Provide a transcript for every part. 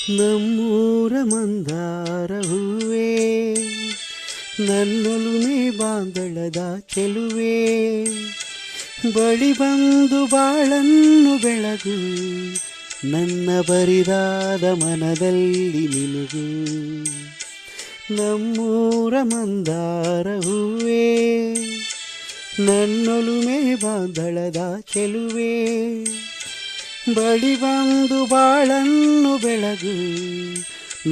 ನಮ್ಮೂರ ಮಂದಾರ ಹೂವೇ, ನನ್ನೊಲುಮೆ ಬಾಂದಳದ ಚೆಲುವೆ, ಬಳಿ ಬಂದು ಬಾಳನ್ನು ಬೆಳಗು, ನನ್ನ ಬರಿದಾದ ಮನದಲ್ಲಿ ಮಿನುಗು. ನಮ್ಮೂರ ಮಂದಾರ ಹೂವೇ, ನನ್ನೊಲುಮೆ ಬಾಂದಳದ ಚೆಲುವೆ, ಬಳಿ ಬಂದು ಬಾಳನ್ನು ಬೆಳಗು,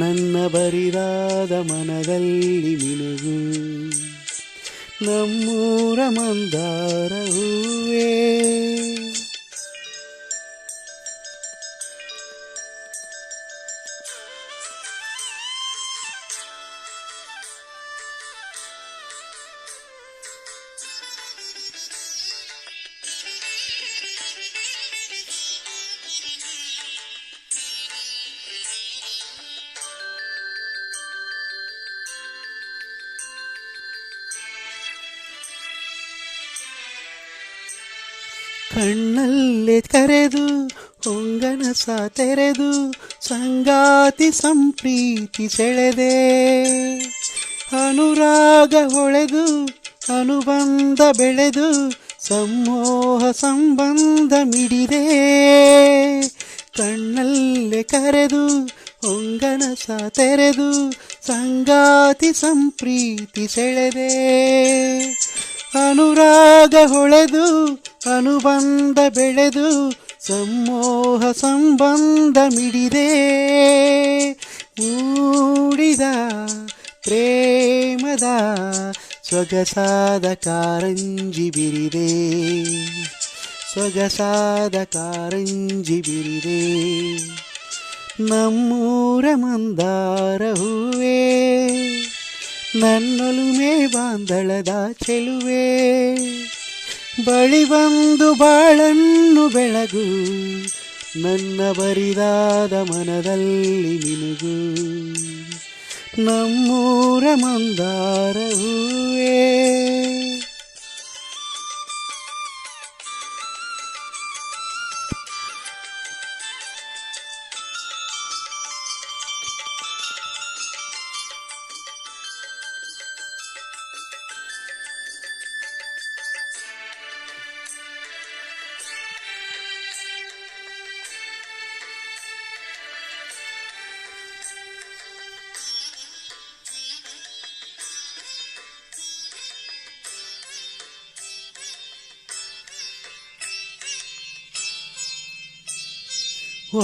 ನನ್ನ ಬರಿದಾದ ಮನದಲ್ಲಿ ಮಿನುಗು. ನಮ್ಮೂರ ಮಂದಾರ ಹೂವೇ. ಕಣ್ಣಲ್ಲೇ ಕರೆದು ಹೊಂಗನಸ ತೆರೆದು ಸಂಗಾತಿ ಸಂಪ್ರೀತಿ ಸೆಳೆದೆ, ಅನುರಾಗ ಹೊಳೆದು ಅನುಬಂಧ ಬೆಳೆದು ಸಮೋಹ ಸಂಬಂಧ ಮಿಡಿದೆ. ಕಣ್ಣಲ್ಲೇ ಕರೆದು ಹೊಂಗನಸ ತೆರೆದು ಸಂಗಾತಿ ಸಂಪ್ರೀತಿ ಸೆಳೆದೆ, ಅನುರಾಗ ಹೊಳೆದು ಅನುಬಂಧ ಬೆಳೆದು ಸಮೋಹ ಸಂಬಂಧ ಮಿಡಿದೆ. ಮೂಡಿದ ಪ್ರೇಮದ ಸೊಗಸಾದ ಕಾರಂಜಿ ಬಿರಿದೆ, ಸೊಗಸಾದ ಕಾರಂಜಿ ಬಿರಿದೆ. ನಮ್ಮೂರ ಮಂದಾರ ಹೂವೇ, ನನ್ನೊಲುಮೆ ಬಾಂದಳದ ಚೆಲುವೆ, ಬಳಿ ಬಂದು ಬಾಳನ್ನು ಬೆಳಗು, ನನ್ನ ಬರಿದಾದ ಮನದಲ್ಲಿ ಮಿನುಗು. ನಮ್ಮೂರ ಮಂದಾರ ಹೂವೇ.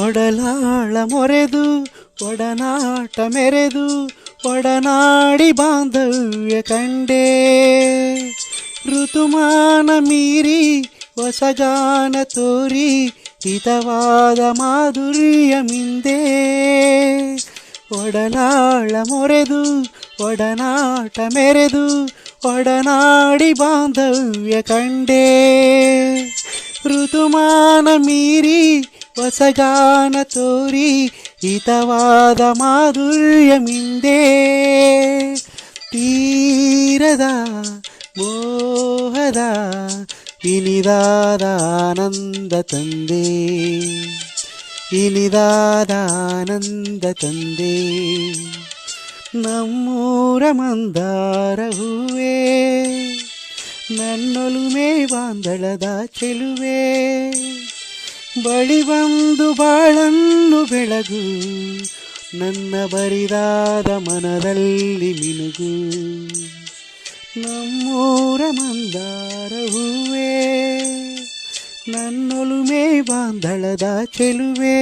ಒಡಲಾಳ ಮೊರೆದು ಒಡನಾಟ ಮೆರೆದು ಒಡನಾಡಿ ಬಾಂಧವ್ಯ ಕಂಡೆ, ಋತುಮಾನ ಮೀರಿ ಹೊಸಗಾನ ತೋರಿ ಹಿತವಾದ ಮಾಧುರ್ಯ ಮಿಂದೆ. ಒಡಲಾಳ ಮೊರೆದು ಒಡನಾಟ ಮೆರೆದು ಒಡನಾಡಿ ಬಾಂಧವ್ಯ ಕಂಡೆ, ಋತುಮಾನ ಮೀರಿ ಹೊಸಗಾನ ತೋರಿ ಹಿತವಾದ ಮಾಧುರ್ಯ ಮಿಂದೆ. ತೀರದ ಮೋಹದ ಇನಿದಾದ ಆನಂದ ತಂದೆ, ಇನಿದಾದ ಆನಂದ ತಂದೆ. ನಮ್ಮೂರ ಮಂದಾರ ಹೂವೇ, ನನ್ನೊಲುಮೆ ಬಾಂದಳದ ಚೆಲುವೆ, ಬಳಿ ಬಂದು ಬಾಳನ್ನು ಬೆಳಗು, ನನ್ನ ಬರಿದಾದ ಮನದಲ್ಲಿ ಮಿನುಗು. ನಮ್ಮೂರ ಮಂದಾರ ಹೂವೇ, ನನ್ನೊಲುಮೆ ಬಾಂದಳದ ಚೆಲುವೆ.